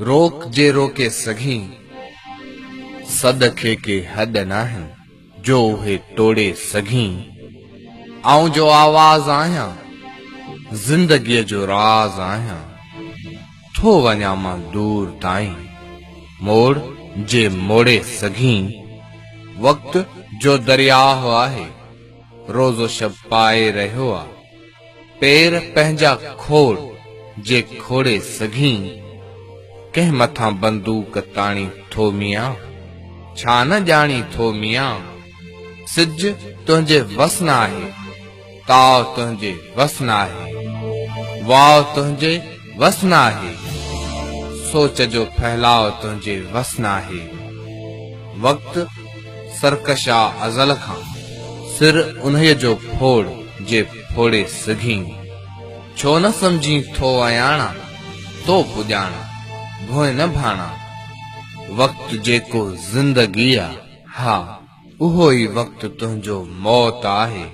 रोक जे रोके सघी सदखे के हद नाहिन जो उहे तोड़े सघी आऊं जो आवाज़ आहियां जिंदगीअ जो राज़ आहियां थो वञा मां दूर ताईं मोड़ जे मोड़े सघी वक्त जो दरियाह आहे रोज़ो शब पाए रहियो आ पेर पंहिंजा खोड़ जे खोड़े सघी कंहिं मथां बंदूक ताणी थो मियां छा न ॼाणी थो मियां सिज तुंहिंजे वस न आहे ताव तुंहिंजे वस न आहे वाव तुंहिंजे वस न आहे सोच जो फैलाव तुंहिंजे वस न आहे वक्त सरकशा अज़ल खां सिर उन्हीअ जो फोड़ जे फोड़े सघी छो न समझी थो अयाणा तो पुॼाणा भोए न भाणा वक्त जेको जिंदगी आ हा उहो ई वक्त तुंहिंजो मौत आहे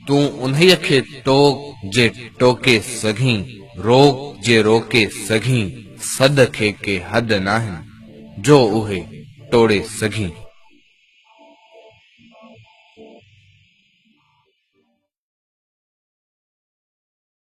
तूं उन्हीअ खे टोक जे टोके सघी रोक जे रोके सघी सद खे के हद नाहिन जो उहे तोड़े सघी।